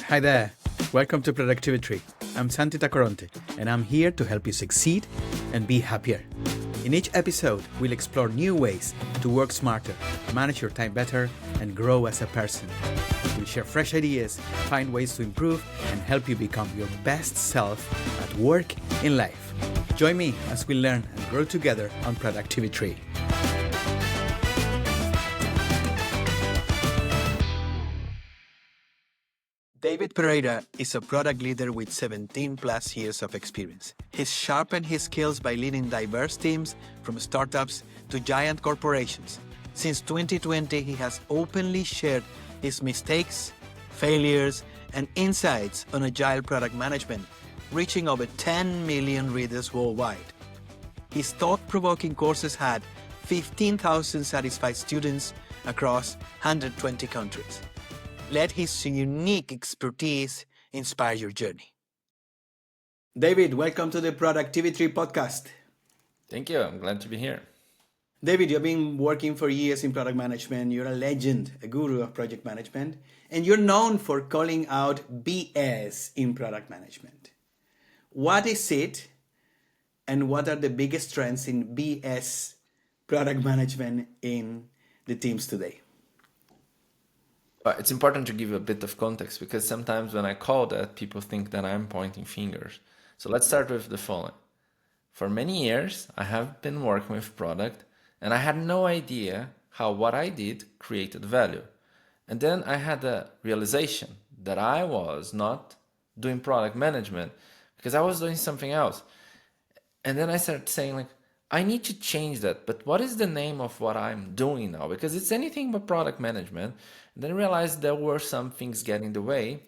Hi there. Welcome to Productivi-Tree. I'm Santi Tacoronte, and I'm here to help you succeed and be happier. In each episode, we'll explore new ways to work smarter, manage your time better, and grow as a person. We'll share fresh ideas, find ways to improve, and help you become your best self at work, in life. Join me as we learn and grow together on Productivi-Tree. David Pereira is a product leader with 17 plus years of experience. He's sharpened his skills by leading diverse teams from startups to giant corporations. Since 2020, he has openly shared his mistakes, failures, and insights on Agile product management, reaching over 10 million readers worldwide. His thought-provoking courses had 15,000 satisfied students across 120 countries. Let his unique expertise inspire your journey. David, welcome to the Productivi-Tree podcast. Thank you. I'm glad to be here. David, you've been working for years in product management. You're a legend, a guru of project management, and you're known for calling out BS in product management. What is it, and what are the biggest trends in BS product management in the teams today? It's important to give a bit of context because sometimes when I call that, people think that I'm pointing fingers. So let's start with the following. For many years, I have been working with product and I had no idea how what I did created value. And then I had a realization that I was not doing product management because I was doing something else. And then I started saying like, I need to change that, but what is the name of what I'm doing now? Because it's anything but product management. And then I realized there were some things getting in the way.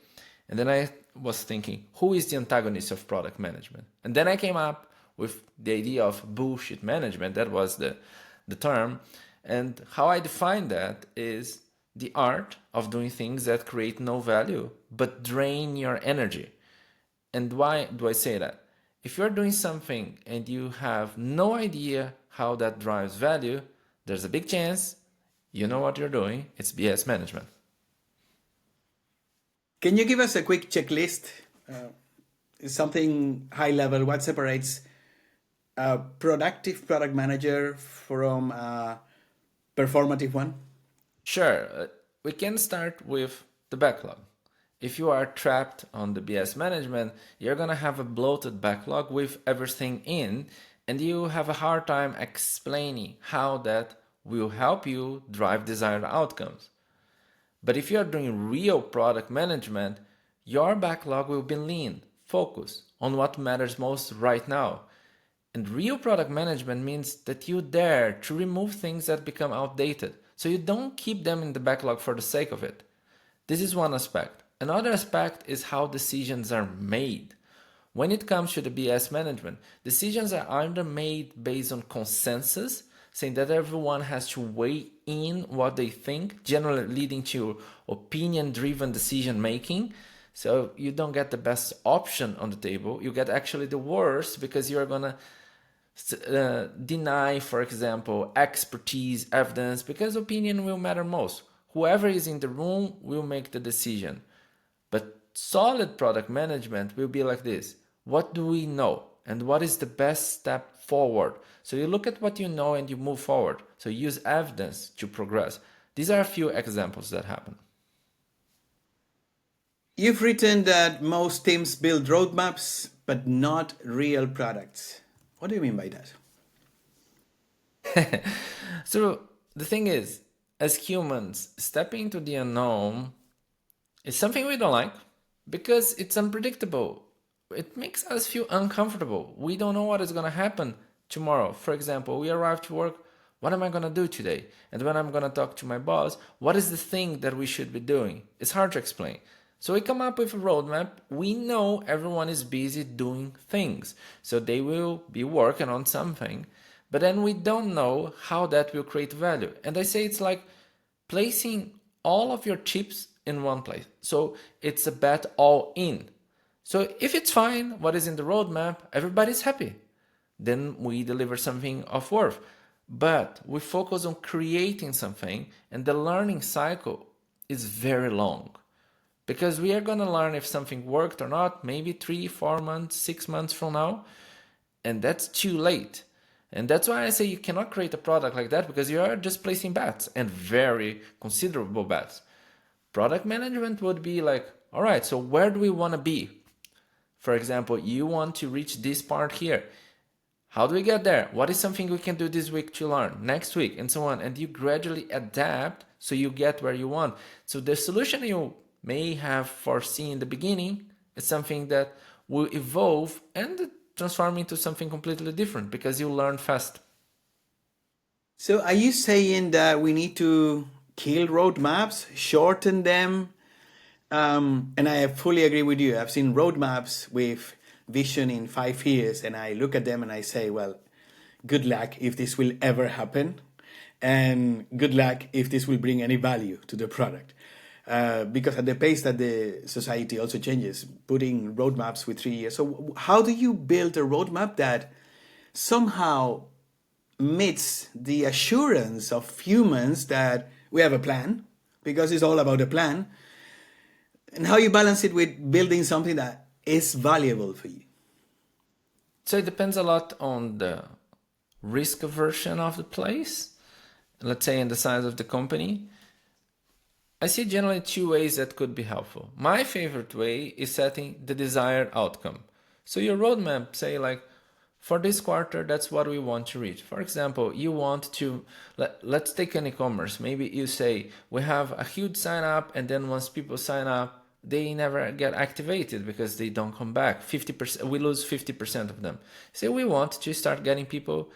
And then I was thinking, who is the antagonist of product management? And then I came up with the idea of bullshit management. That was the term. And how I define that is the art of doing things that create no value, but drain your energy. And why do I say that? If you're doing something and you have no idea how that drives value, there's a big chance you know what you're doing. It's BS management. Can you give us a quick checklist? Something high level. What separates a productive product manager from a performative one? Sure. We can start with the backlog. If you are trapped on the BS management, you're going to have a bloated backlog with everything in, and you have a hard time explaining how that will help you drive desired outcomes. But if you're doing real product management, your backlog will be lean, focus on what matters most right now. And real product management means that you dare to remove things that become outdated, so you don't keep them in the backlog for the sake of it. This is one aspect. Another aspect is how decisions are made. When it comes to the BS management, decisions are either made based on consensus, saying that everyone has to weigh in what they think, generally leading to opinion-driven decision-making. So you don't get the best option on the table. You get actually the worst because you're going to deny, for example, expertise, evidence, because opinion will matter most. Whoever is in the room will make the decision. But solid product management will be like this. What do we know? And what is the best step forward? So you look at what you know and you move forward. So you use evidence to progress. These are a few examples that happen. You've written that most teams build roadmaps, but not real products. What do you mean by that? So the thing is, as humans, stepping into the unknown is something we don't like because it's unpredictable. It makes us feel uncomfortable. We don't know what is going to happen tomorrow. For example, we arrive to work. What am I going to do today? And when I'm going to talk to my boss, what is the thing that we should be doing? It's hard to explain. So we come up with a roadmap. We know everyone is busy doing things. So they will be working on something. But then we don't know how that will create value. And I say it's like placing all of your chips in one place. So it's a bet all in. So if it's fine, what is in the roadmap, everybody's happy. Then we deliver something of worth. But we focus on creating something and the learning cycle is very long. because we are going to learn if something worked or not, maybe 3, 4 months, 6 months from now, and that's too late. And that's why I say you cannot create a product like that, because you are just placing bets, and very considerable bets. Product management would be like, all right, so where do we want to be? For example, you want to reach this part here. How do we get there? What is something we can do this week to learn, next week, and so on? And you gradually adapt so you get where you want. So the solution you may have foreseen in the beginning is something that will evolve and transform into something completely different because you learn fast. So are you saying that we need to kill roadmaps, shorten them? And I fully agree with you. I've seen roadmaps with vision in 5 years, and I look at them and I say, well, good luck if this will ever happen, and good luck if this will bring any value to the product. Because at the pace that the society also changes, putting roadmaps with 3 years. So how do you build a roadmap that somehow meets the assurance of humans that we have a plan, because it's all about a plan, and how you balance it with building something that is valuable for you? So it depends a lot on the risk aversion of the place, let's say, in the size of the company. I see generally 2 ways that could be helpful. My favorite way is setting the desired outcome. So your roadmap, say like, for this quarter, that's what we want to reach. For example, you want to, let's take an e-commerce. Maybe you say, we have a huge sign up, and then once people sign up, they never get activated because they don't come back. 50%, we lose 50% of them. So we want to start getting people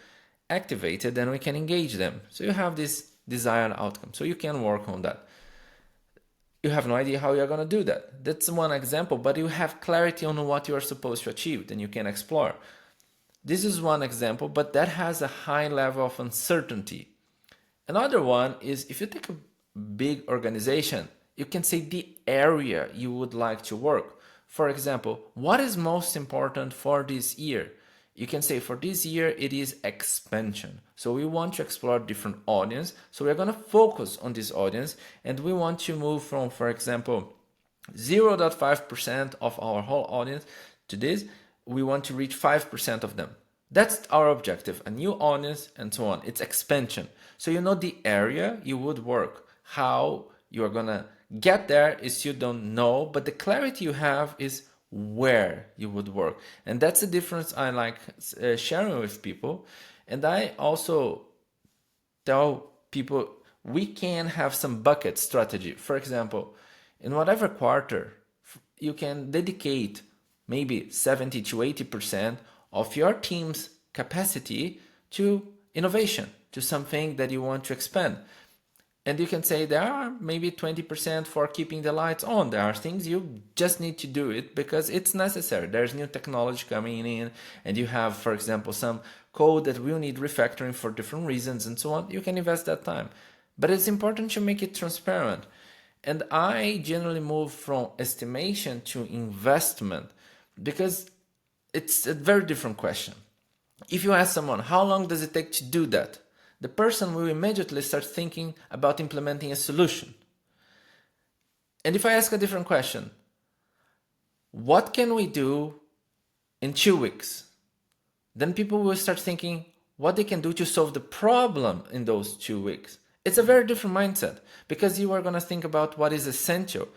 activated, and we can engage them. So you have this desired outcome. So you can work on that. You have no idea how you're going to do that. That's one example, but you have clarity on what you are supposed to achieve, then you can explore. This is one example, but that has a high level of uncertainty. Another one is if you take a big organization, you can say the area you would like to work. For example, what is most important for this year? You can say for this year, it is expansion. So we want to explore different audience. So we're going to focus on this audience, and we want to move from, for example, 0.5% of our whole audience to this. We want to reach 5% of them. That's our objective, a new audience and so on. It's expansion. So you know the area you would work. How you're going to get there is you don't know, but the clarity you have is where you would work. And that's the difference I like sharing with people. And I also tell people we can have some bucket strategy. For example, in whatever quarter, you can dedicate maybe 70 to 80% of your team's capacity to innovation, to something that you want to expand. And you can say there are maybe 20% for keeping the lights on. There are things you just need to do it because it's necessary. There's new technology coming in, and you have, for example, some code that will need refactoring for different reasons and so on. You can invest that time. But it's important to make it transparent. And I generally move from estimation to investment because it's a very different question. If you ask someone, how long does it take to do that? The person will immediately start thinking about implementing a solution. And if I ask a different question, what can we do in 2 weeks? Then people will start thinking what they can do to solve the problem in those 2 weeks. It's a very different mindset because you are going to think about what is essential.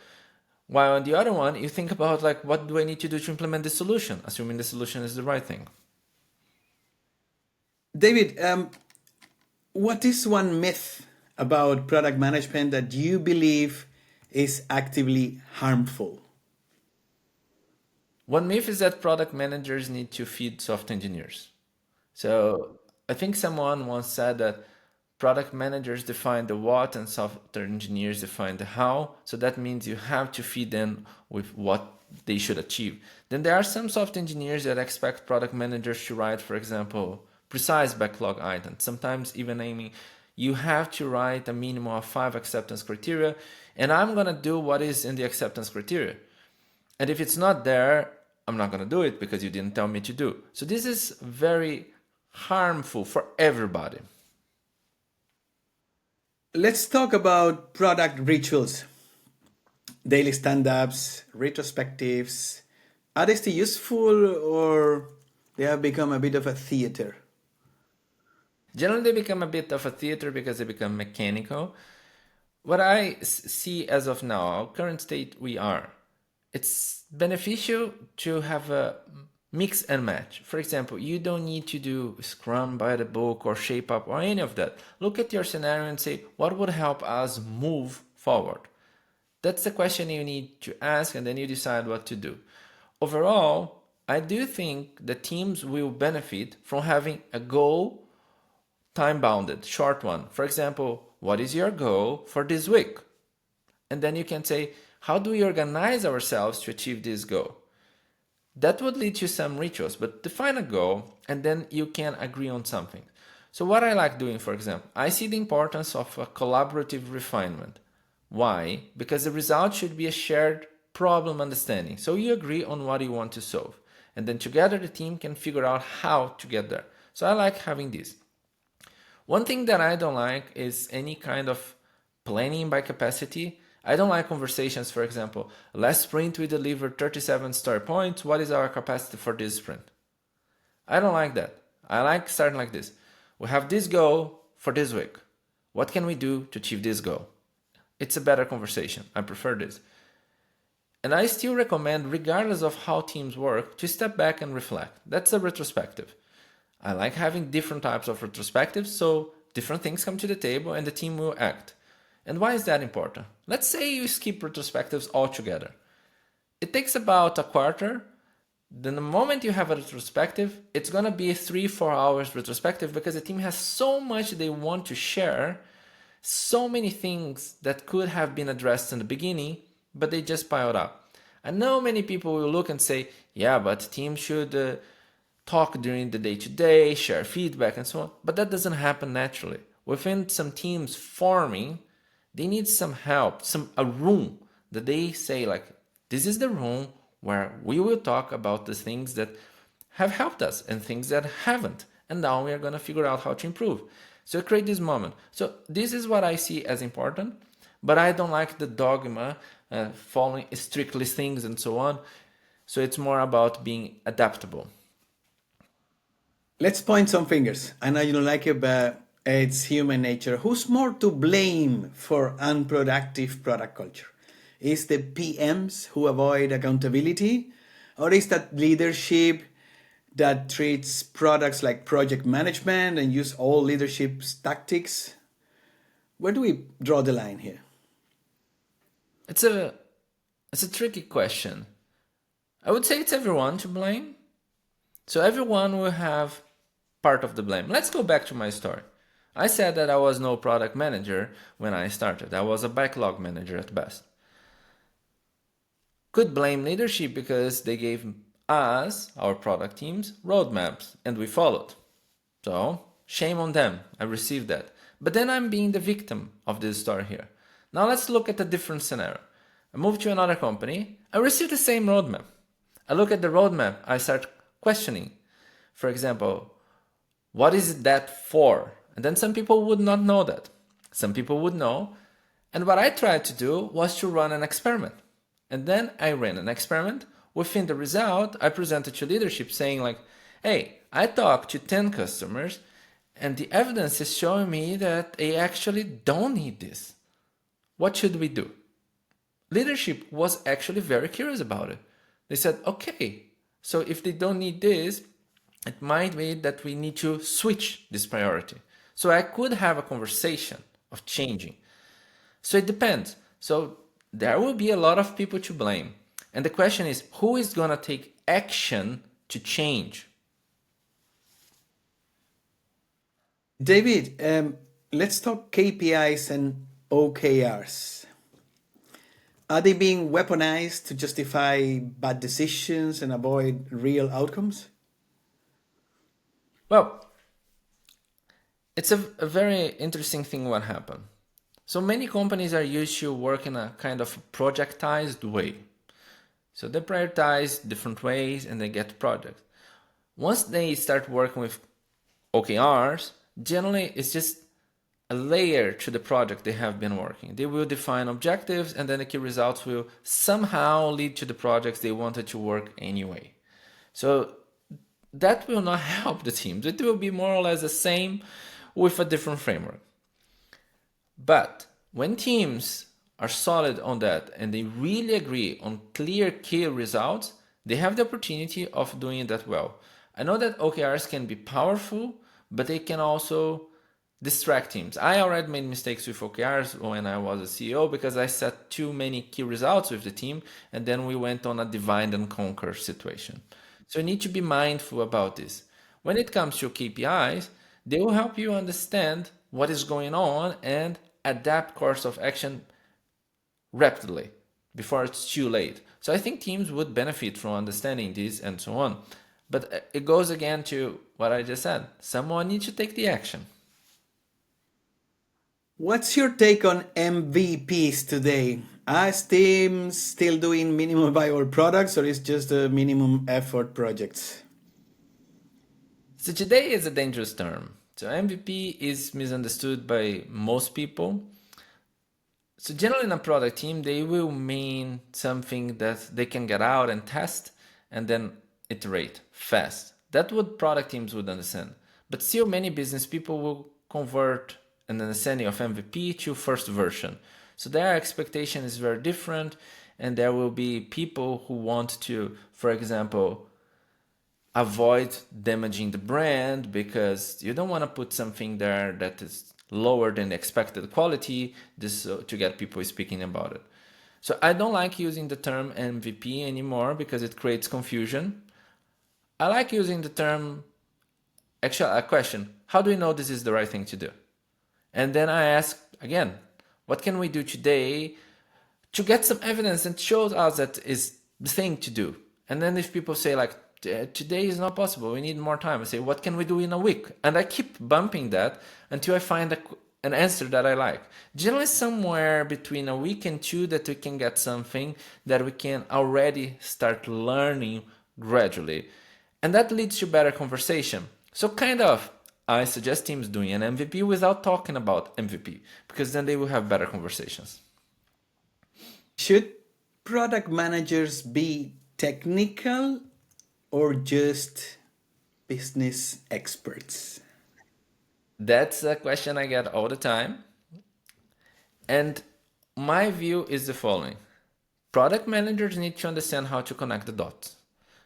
While on the other one, you think about like, what do I need to do to implement the solution, assuming the solution is the right thing. David, what is one myth about product management that you believe is actively harmful? One myth is that product managers need to feed software engineers. So I think someone once said that product managers define the what and software engineers define the how. So that means you have to feed them with what they should achieve. Then there are some software engineers that expect product managers to write, for example, precise backlog items, sometimes even aiming, you have to write a minimum of 5 acceptance criteria, and I'm going to do what is in the acceptance criteria. And if it's not there, I'm not going to do it because you didn't tell me to do. So this is very harmful for everybody. Let's talk about product rituals. Daily stand-ups, retrospectives, are they still useful or they have become a bit of a theater? Generally, they become a bit of a theater because they become mechanical. What I see as of now, our current state we are, it's beneficial to have a mix and match. For example, you don't need to do Scrum by the book or Shape Up or any of that. Look at your scenario and say, what would help us move forward? That's the question you need to ask, and then you decide what to do. Overall, I do think the teams will benefit from having a goal, time bounded, short one. For example, what is your goal for this week? And then you can say, how do we organize ourselves to achieve this goal? That would lead to some rituals, but define a goal and then you can agree on something. So what I like doing, for example, I see the importance of a collaborative refinement. Why? Because the result should be a shared problem understanding. So you agree on what you want to solve. And then together the team can figure out how to get there. So I like having this. One thing that I don't like is any kind of planning by capacity. I don't like conversations, for example, last sprint we delivered 37 story points. What is our capacity for this sprint? I don't like that. I like starting like this. We have this goal for this week. What can we do to achieve this goal? It's a better conversation. I prefer this. And I still recommend, regardless of how teams work, to step back and reflect. That's a retrospective. I like having different types of retrospectives, so different things come to the table and the team will act. And why is that important? Let's say you skip retrospectives altogether. It takes about a quarter. Then the moment you have a retrospective, it's going to be a 3-4 hours retrospective because the team has so much they want to share, so many things that could have been addressed in the beginning, but they just piled up. I know many people will look and say, yeah, but teams should talk during the day-to-day, share feedback and so on, but that doesn't happen naturally. Within some teams forming, they need some help, a room that they say like, this is the room where we will talk about the things that have helped us and things that haven't. And now we are going to figure out how to improve. So create this moment. So this is what I see as important, but I don't like the dogma, following strictly things and so on. So it's more about being adaptable. Let's point some fingers. I know you don't like it, but it's human nature. Who's more to blame for unproductive product culture? Is the PMs who avoid accountability? Or is that leadership that treats products like project management and use all leadership tactics? Where do we draw the line here? It's a tricky question. I would say it's everyone to blame. So everyone will have part of the blame. Let's go back to my story. I said that I was no product manager when I started. I was a backlog manager at best. Could blame leadership because they gave us, our product teams, roadmaps and we followed. So shame on them. I received that. But then I'm being the victim of this story here. Now let's look at a different scenario. I moved to another company. I received the same roadmap. I look at the roadmap. I start questioning. For example, what is that for? And then some people would not know that. Some people would know. And what I tried to do was to run an experiment. And then I ran an experiment. Within the result, I presented to leadership saying like, hey, I talked to 10 customers and the evidence is showing me that they actually don't need this. What should we do? Leadership was actually very curious about it. They said, okay, so if they don't need this, it might be that we need to switch this priority. So I could have a conversation of changing. So it depends. So there will be a lot of people to blame. And the question is, who is going to take action to change? David, let's talk KPIs and OKRs. Are they being weaponized to justify bad decisions and avoid real outcomes? Well, it's a very interesting thing what happened. So many companies are used to work in a kind of projectized way. So they prioritize different ways and they get projects. Once they start working with OKRs, generally it's just a layer to the project they have been working. They will define objectives, and then the key results will somehow lead to the projects they wanted to work anyway. So that will not help the teams. It will be more or less the same with a different framework. But when teams are solid on that and they really agree on clear key results, they have the opportunity of doing that well. I know that OKRs can be powerful, but they can also distract teams. I already made mistakes with OKRs when I was a CEO because I set too many key results with the team, and then we went on a divide and conquer situation. So you need to be mindful about this. When it comes to KPIs, they will help you understand what is going on and adapt course of action rapidly before it's too late. So I think teams would benefit from understanding this and so on. But it goes again to what I just said. Someone needs to take the action. What's your take on MVPs today? Are teams still doing minimum viable products or is just a minimum effort projects? So today is a dangerous term. So MVP is misunderstood by most people. So generally in a product team, they will mean something that they can get out and test and then iterate fast. That's what product teams would understand. But still many business people will convert an understanding of MVP to first version. So their expectation is very different, and there will be people who want to, for example, avoid damaging the brand because you don't want to put something there that is lower than the expected quality just to get people speaking about it. So I don't like using the term MVP anymore because it creates confusion. I like using the term, actually a question, how do we know this is the right thing to do? And then I ask again, what can we do today to get some evidence that shows us that is the thing to do? And then if people say like, today is not possible, we need more time, I say, what can we do in a week? And I keep bumping that until I find an answer that I like. Generally somewhere between a week and two that we can get something that we can already start learning gradually. And that leads to better conversation. So kind of, I suggest teams doing an MVP without talking about MVP, because then they will have better conversations. Should product managers be technical or just business experts? That's a question I get all the time. And my view is the following. Product managers need to understand how to connect the dots.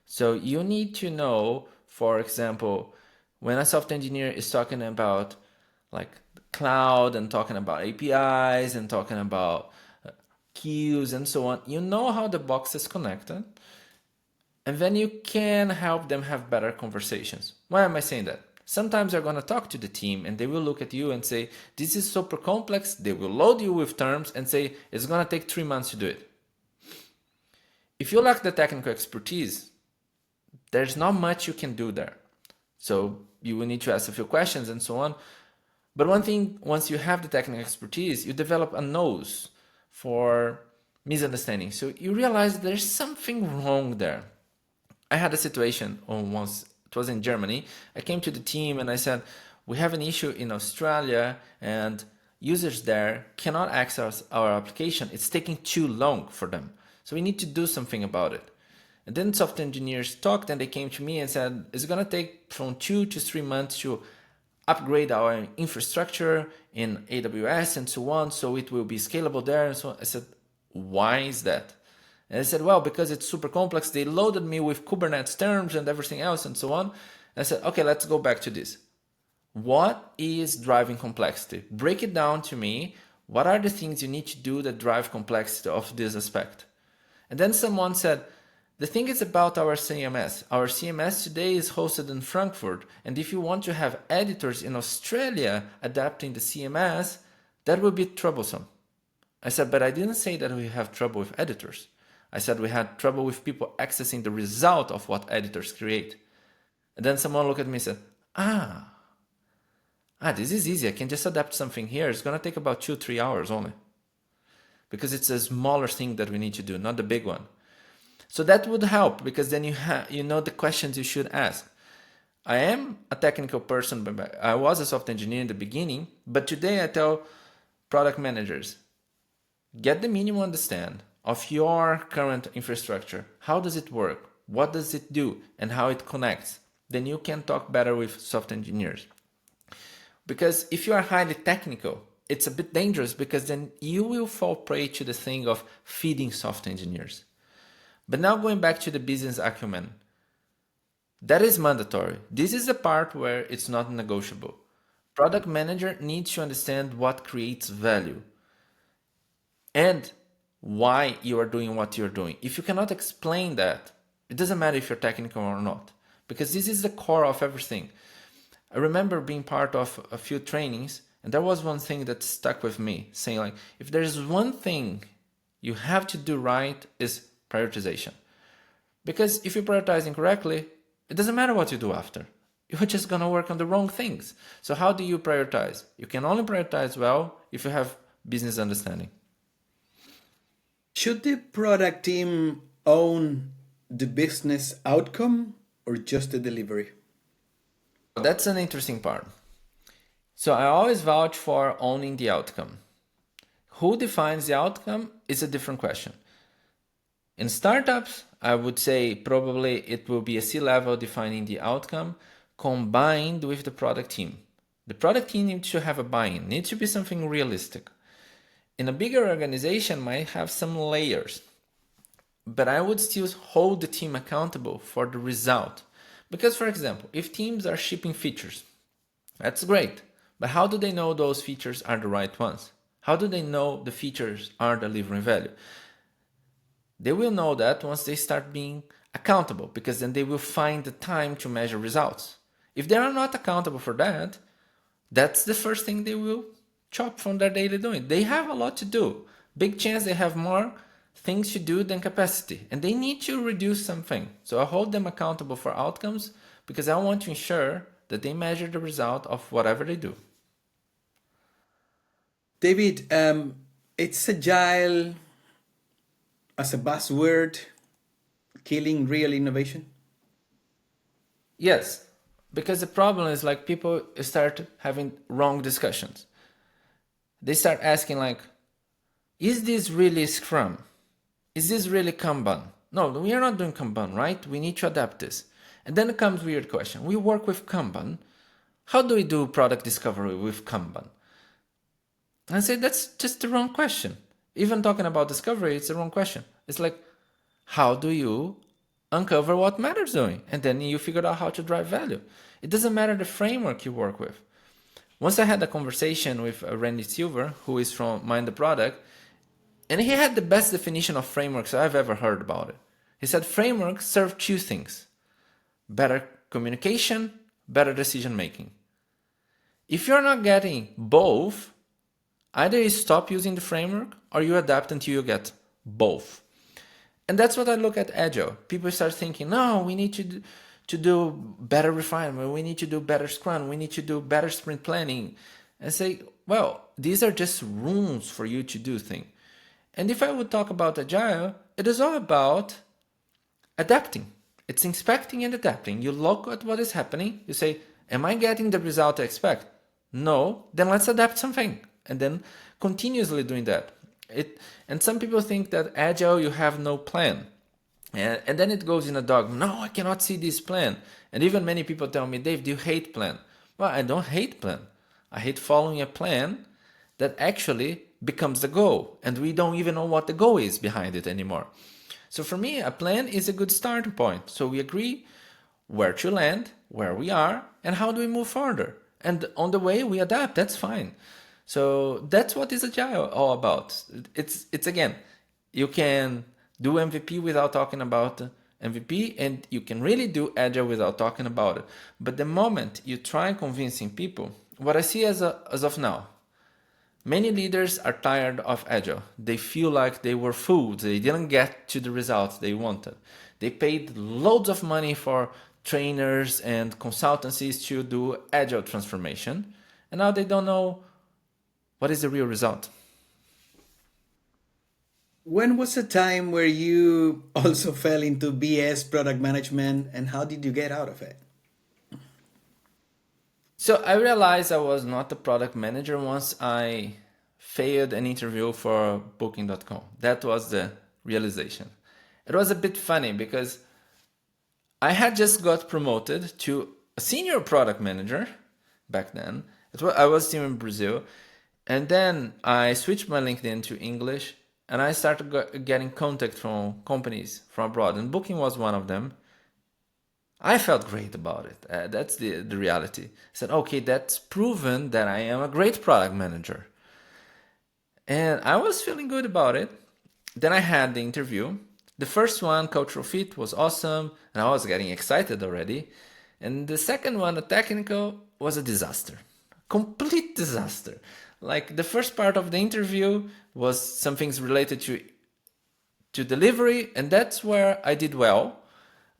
So you need to know, for example, when a software engineer is talking about like cloud and talking about APIs and talking about queues and so on, you know how the boxes connected, and then you can help them have better conversations. Why am I saying that? Sometimes they're going to talk to the team and they will look at you and say, this is super complex. They will load you with terms and say, it's going to take 3 months to do it. If you lack the technical expertise, there's not much you can do there. So you will need to ask a few questions and so on. But one thing, once you have the technical expertise, you develop a nose for misunderstanding. So you realize there's something wrong there. I had a situation once, it was in Germany. I came to the team and I said, we have an issue in Australia and users there cannot access our application. It's taking too long for them. So we need to do something about it. And then software engineers talked and they came to me and said, it's going to take from 2 to 3 months to upgrade our infrastructure in AWS and so on, so it will be scalable there and so on. I said, why is that? And I said, well, because it's super complex. They loaded me with Kubernetes terms and everything else and so on. And I said, okay, let's go back to this. What is driving complexity? Break it down to me. What are the things you need to do that drive complexity of this aspect? And then someone said, the thing is about our CMS. Our CMS today is hosted in Frankfurt. And if you want to have editors in Australia adapting the CMS, that would be troublesome. I said, but I didn't say that we have trouble with editors. I said we had trouble with people accessing the result of what editors create. And then someone looked at me and said, this is easy. I can just adapt something here. It's going to take about 2-3 hours only. Because it's a smaller thing that we need to do, not the big one. So that would help because then you know the questions you should ask. I am a technical person, but I was a software engineer in the beginning, but today I tell product managers, get the minimum understand of your current infrastructure. How does it work? What does it do? And how it connects? Then you can talk better with software engineers. Because if you are highly technical, it's a bit dangerous because then you will fall prey to the thing of feeding software engineers. But now going back to the business acumen, that is mandatory. This is the part where it's not negotiable. Product manager needs to understand what creates value and why you are doing what you're doing. If you cannot explain that, it doesn't matter if you're technical or not, because this is the core of everything. I remember being part of a few trainings, and there was one thing that stuck with me, saying like, if there's one thing you have to do right is prioritization. Because if you prioritize incorrectly, it doesn't matter what you do after. You're just going to work on the wrong things. So how do you prioritize? You can only prioritize well if you have business understanding. Should the product team own the business outcome or just the delivery? That's an interesting part. So I always vouch for owning the outcome. Who defines the outcome is a different question. In startups, I would say probably it will be a C-level defining the outcome combined with the product team. The product team needs to have a buy-in, needs to be something realistic. In a bigger organization, might have some layers, but I would still hold the team accountable for the result. Because, for example, if teams are shipping features, that's great, but how do they know those features are the right ones? How do they know the features are delivering value? They will know that once they start being accountable, because then they will find the time to measure results. If they are not accountable for that, that's the first thing they will chop from their daily doing. They have a lot to do. Big chance they have more things to do than capacity, and they need to reduce something. So I hold them accountable for outcomes because I want to ensure that they measure the result of whatever they do. David, it's agile as a buzzword killing real innovation? Yes, because the problem is like people start having wrong discussions. They start asking like, is this really Scrum? Is this really Kanban? No, we are not doing Kanban, right? We need to adapt this. And then it comes weird question. We work with Kanban. How do we do product discovery with Kanban? And I say that's just the wrong question. Even talking about discovery, it's the wrong question. It's like, how do you uncover what matters doing? And then you figure out how to drive value. It doesn't matter the framework you work with. Once I had a conversation with Randy Silver, who is from Mind the Product, and he had the best definition of frameworks I've ever heard about it. He said frameworks serve two things: better communication, better decision making. If you're not getting both, either you stop using the framework or you adapt until you get both. And that's what I look at Agile. People start thinking, no, we need to do better refinement, we need to do better Scrum, we need to do better sprint planning. And say, well, these are just rules for you to do things. And if I would talk about Agile, it is all about adapting. It's inspecting and adapting. You look at what is happening, you say, am I getting the result I expect? No, then let's adapt something. And then continuously doing that. And some people think that Agile, you have no plan. And then it goes in a dogma. No, I cannot see this plan. And even many people tell me, Dave, do you hate plan? Well, I don't hate plan. I hate following a plan that actually becomes the goal. And we don't even know what the goal is behind it anymore. So for me, a plan is a good starting point. So we agree where to land, where we are, and how do we move further. And on the way, we adapt. That's fine. So that's what is Agile all about. It's again, you can do MVP without talking about MVP, and you can really do Agile without talking about it. But the moment you try convincing people, what I see as of now, many leaders are tired of Agile. They feel like they were fooled. They didn't get to the results they wanted. They paid loads of money for trainers and consultancies to do Agile transformation, and now they don't know what is the real result. When was a time where you also fell into BS product management, and how did you get out of it? So I realized I was not a product manager once I failed an interview for booking.com. That was the realization. It was a bit funny because I had just got promoted to a senior product manager back then. I was still in Brazil. And then I switched my LinkedIn to English and I started getting contact from companies from abroad. And Booking was one of them. I felt great about it. That's the reality. I said, okay, that's proven that I am a great product manager. And I was feeling good about it. Then I had the interview. The first one, cultural fit, was awesome, and I was getting excited already. And the second one, the technical, was a disaster. Complete disaster. Like the first part of the interview was some things related to delivery, and that's where I did well.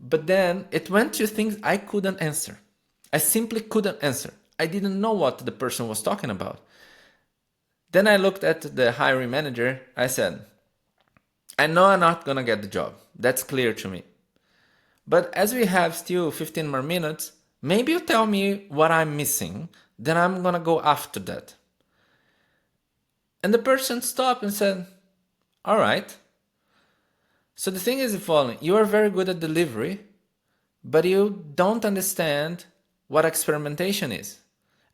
But then it went to things I couldn't answer. I simply couldn't answer. I didn't know what the person was talking about. Then I looked at the hiring manager. I said, I know I'm not gonna get the job. That's clear to me. But as we have still 15 more minutes, maybe you tell me what I'm missing, then I'm gonna go after that. And the person stopped and said, all right. So the thing is the following: you are very good at delivery, but you don't understand what experimentation is.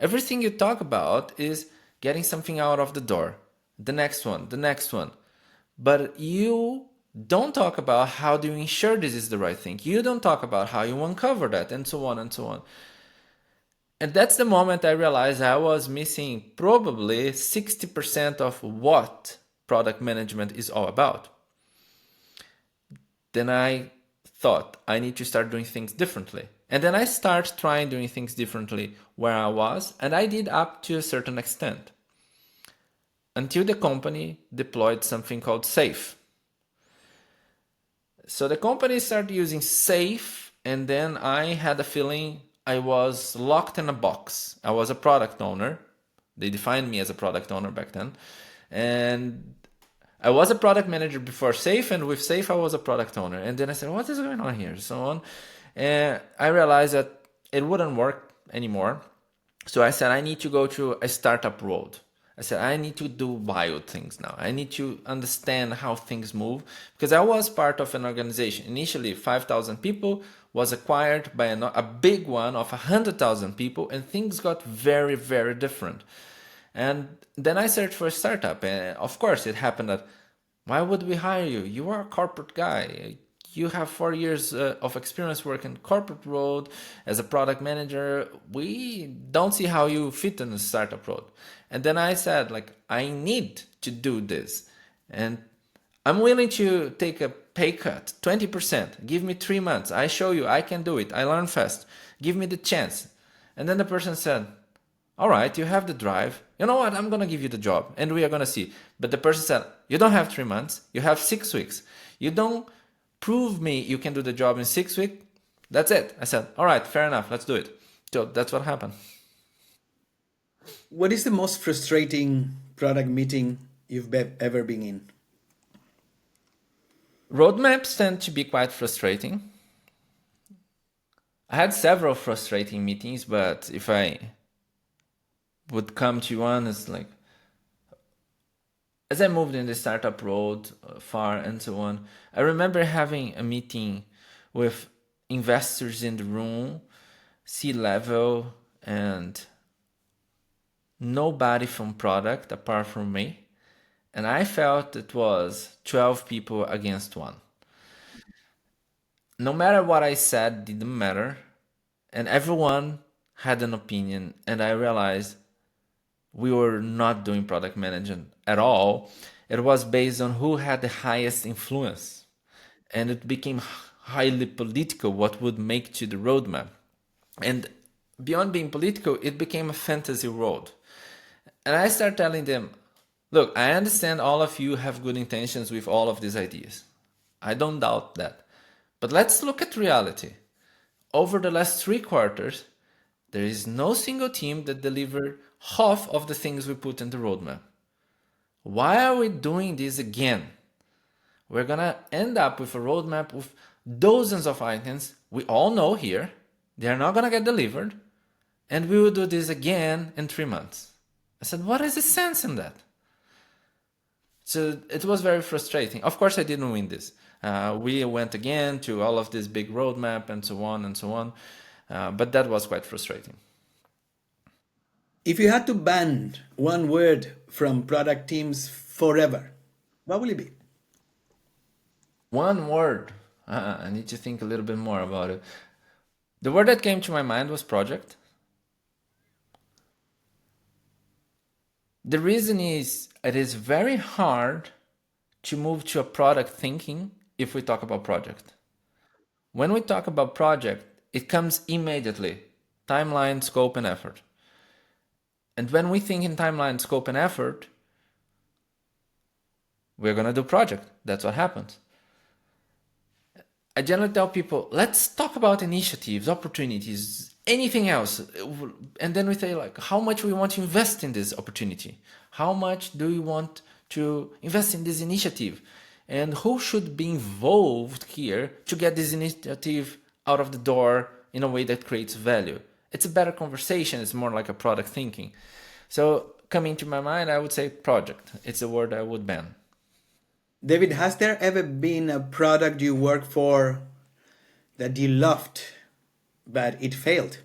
Everything you talk about is getting something out of the door, the next one, the next one. But you don't talk about how do you ensure this is the right thing. You don't talk about how you uncover that, and so on and so on. And that's the moment I realized I was missing probably 60% of what product management is all about. Then I thought I need to start doing things differently. And then I started trying doing things differently where I was, and I did up to a certain extent. Until the company deployed something called SAFe. So the company started using SAFe, and then I had a feeling I was locked in a box. I was a product owner. They defined me as a product owner back then. And I was a product manager before SAFe, and with SAFe I was a product owner. And then I said, what is going on here? So on. And I realized that it wouldn't work anymore. So I said, I need to go to a startup road. I said, I need to do wild things now. I need to understand how things move, because I was part of an organization. Initially, 5,000 people was acquired by a big one of 100,000 people, and things got very, very different. And then I searched for a startup, and of course it happened that, why would we hire you? You are a corporate guy. You have 4 years of experience working corporate road as a product manager. We don't see how you fit in the startup road. And then I said, like, I need to do this. And I'm willing to take a pay cut, 20%. Give me 3 months. I show you I can do it. I learn fast. Give me the chance. And then the person said, all right, you have the drive. You know what? I'm going to give you the job and we are going to see. But the person said, you don't have 3 months. You have 6 weeks. You don't prove me you can do the job in 6 weeks. That's it. I said, all right, fair enough. Let's do it. So that's what happened. What is the most frustrating product meeting you've ever been in? Roadmaps tend to be quite frustrating. I had several frustrating meetings, but if I would come to one, it's like, as I moved in the startup road far and so on, I remember having a meeting with investors in the room, C-level, and nobody from product apart from me. And I felt it was 12 people against one. No matter what I said, didn't matter. And everyone had an opinion. And I realized we were not doing product management at all. It was based on who had the highest influence. And it became highly political what would make to the roadmap. And beyond being political, it became a fantasy world. And I started telling them, look, I understand all of you have good intentions with all of these ideas. I don't doubt that. But let's look at reality. Over the last 3 quarters, there is no single team that delivered half of the things we put in the roadmap. Why are we doing this again? We're gonna end up with a roadmap with dozens of items we all know here. They are not gonna get delivered. And we will do this again in 3 months. I said, what is the sense in that? So it was very frustrating. Of course, I didn't win this. We went again to all of this big roadmap and so on and so on. But that was quite frustrating. If you had to ban one word from product teams forever, what will it be? One word. I need to think a little bit more about it. The word that came to my mind was project. The reason is it is very hard to move to a product thinking if we talk about project. When we talk about project, it comes immediately. Timeline, scope, and effort. And when we think in timeline, scope, and effort, we're going to do project. That's what happens. I generally tell people, let's talk about initiatives, opportunities, anything else. And then we say, like, how much we want to invest in this opportunity? How much do we want to invest in this initiative? And who should be involved here to get this initiative out of the door in a way that creates value? It's a better conversation. It's more like a product thinking. So coming to my mind, I would say project. It's a word I would ban. David, has there ever been a product you worked for that you loved, but it failed?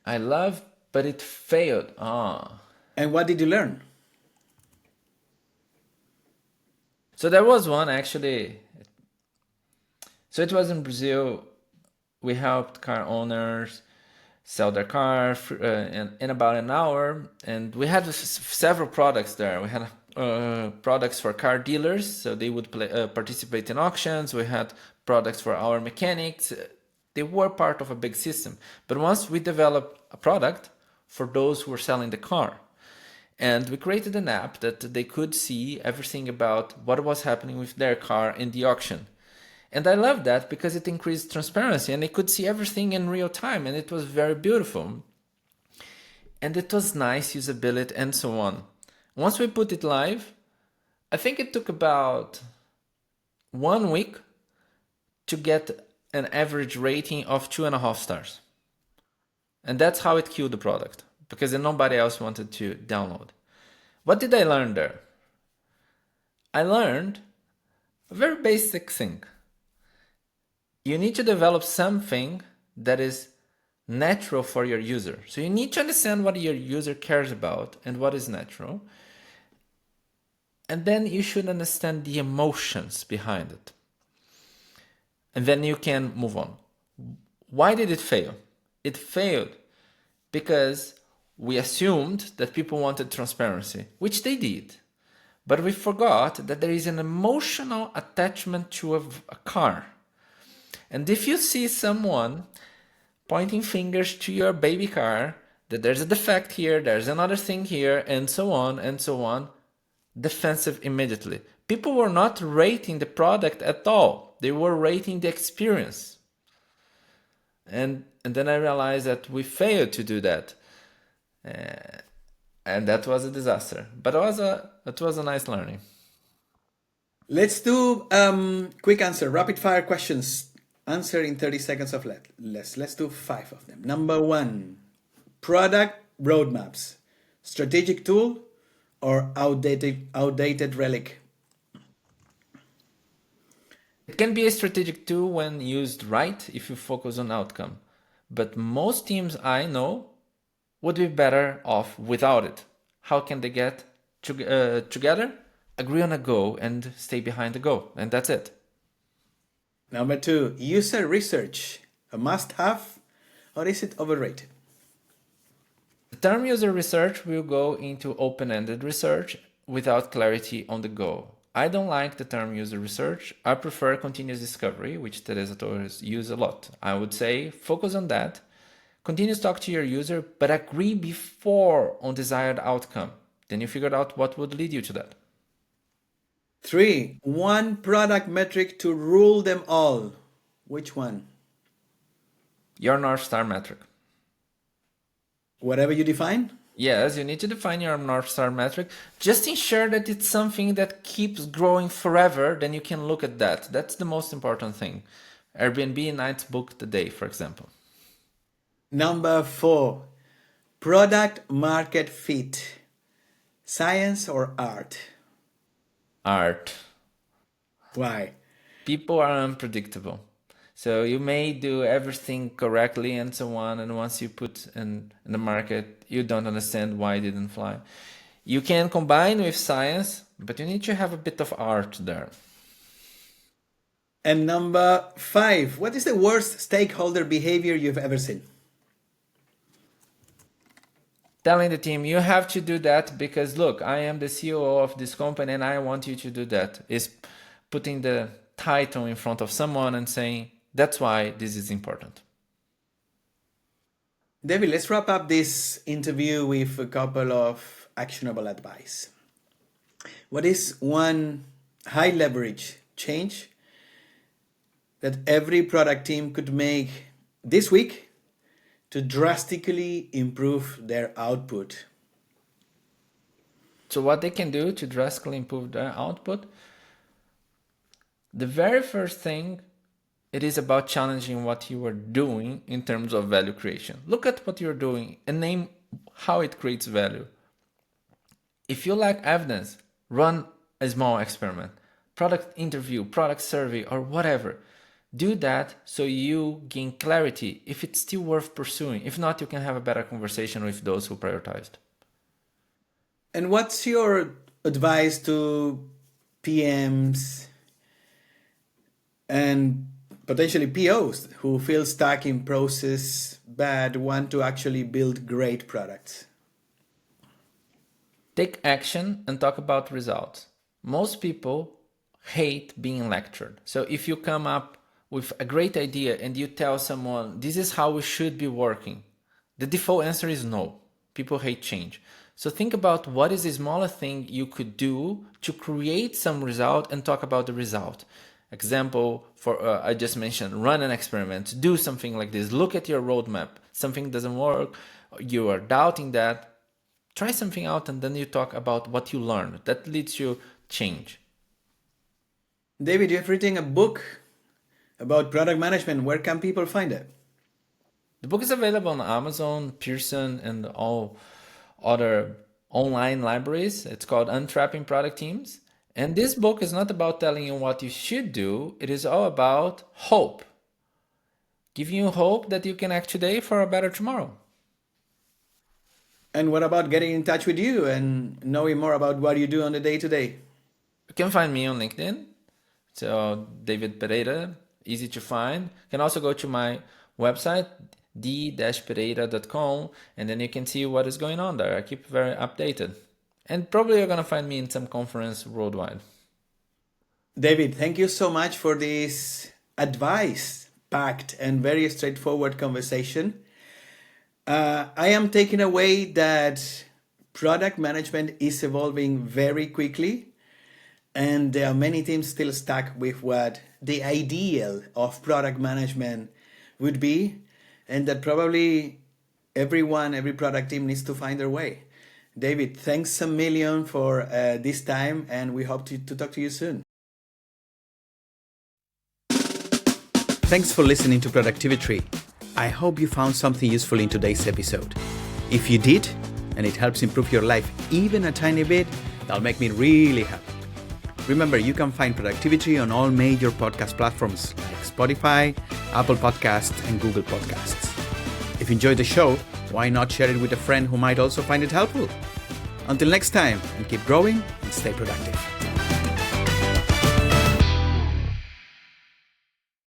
I love, but it failed. And what did you learn? So there was one actually. So it was in Brazil. We helped car owners sell their car in about an hour. And we had several products there. We had products for car dealers, so they would participate in auctions. We had products for our mechanics. They were part of a big system. But once we developed a product for those who were selling the car, and we created an app that they could see everything about what was happening with their car in the auction. And I love that because it increased transparency and they could see everything in real time, and it was very beautiful. And it was nice usability and so on. Once we put it live, I think it took about 1 week to get an average rating of 2.5 stars. And that's how it killed the product, because then nobody else wanted to download. What did I learn there? I learned a very basic thing. You need to develop something that is natural for your user. So you need to understand what your user cares about and what is natural. And then you should understand the emotions behind it. And then you can move on. Why did it fail? It failed because we assumed that people wanted transparency, which they did. But we forgot that there is an emotional attachment to a car. And if you see someone pointing fingers to your baby car, that there's a defect here, there's another thing here, and so on, defensive immediately. People were not rating the product at all. They were rating the experience. And then I realized that we failed to do that. And that was a disaster. But it was a nice learning. Let's do quick answer, rapid fire questions. Answer in 30 seconds or less. Let's do 5 of them. Number 1, product roadmaps. Strategic tool or outdated relic? It can be a strategic tool when used right if you focus on outcome. But most teams I know would be better off without it. How can they get together? Agree on a goal and stay behind the goal. And that's it. Number 2, user research. A must-have or is it overrated? The term user research will go into open-ended research without clarity on the goal. I don't like the term user research. I prefer continuous discovery, which Teresa Torres uses a lot. I would say focus on that. Continue to talk to your user, but agree before on desired outcome. Then you figured out what would lead you to that. 3, one product metric to rule them all. Which one? Your North Star metric. Whatever you define? Yes, you need to define your North Star metric. Just ensure that it's something that keeps growing forever, then you can look at that. That's the most important thing. Airbnb nights booked a day, for example. Number 4, Product market fit. Science or art? Art. Why? People are unpredictable. So you may do everything correctly and so on, and once you put in the market, you don't understand why it didn't fly. You can combine with science, but you need to have a bit of art there. And number 5, what is the worst stakeholder behavior you've ever seen? Telling the team, you have to do that because look, I am the CEO of this company and I want you to do that. Is putting the title in front of someone and saying, that's why this is important. David, let's wrap up this interview with a couple of actionable advice. What is one high leverage change that every product team could make this week to drastically improve their output? So what they can do to drastically improve their output, the very first thing, it is about challenging what you are doing in terms of value creation. Look at what you're doing and name how it creates value. If you lack evidence, run a small experiment, product interview, product survey, or whatever. Do that so you gain clarity if it's still worth pursuing. If not, you can have a better conversation with those who prioritized. And what's your advice to PMs and potentially POs who feel stuck in process but want to actually build great products? Take action and talk about results. Most people hate being lectured. So if you come up with a great idea and you tell someone, this is how we should be working, the default answer is no. People hate change. So think about what is the smallest thing you could do to create some result and talk about the result. Example, for I just mentioned, run an experiment, do something like this, look at your roadmap, something doesn't work, you are doubting that, try something out and then you talk about what you learned. That leads you change. David, you've written a book about product management. Where can people find it? The book is available on Amazon, Pearson, and all other online libraries. It's called Untrapping Product Teams. And this book is not about telling you what you should do. It is all about hope. Giving you hope that you can act today for a better tomorrow. And what about getting in touch with you and knowing more about what you do on the day-to-day? You can find me on LinkedIn. So David Pereira, easy to find. You can also go to my website, d-pereira.com, and then you can see what is going on there. I keep very updated. And probably you're going to find me in some conference worldwide. David, thank you so much for this advice-packed and very straightforward conversation. I am taking away that product management is evolving very quickly, and there are many teams still stuck with what the ideal of product management would be, and that probably every product team needs to find their way. David, thanks a million for this time, and we hope to talk to you soon. Thanks for listening to Productivi-Tree. I hope you found something useful in today's episode. If you did, and it helps improve your life even a tiny bit, that'll make me really happy. Remember, you can find Productivi-Tree on all major podcast platforms like Spotify, Apple Podcasts, and Google Podcasts. If you enjoyed the show, why not share it with a friend who might also find it helpful? Until next time, and keep growing and stay productive.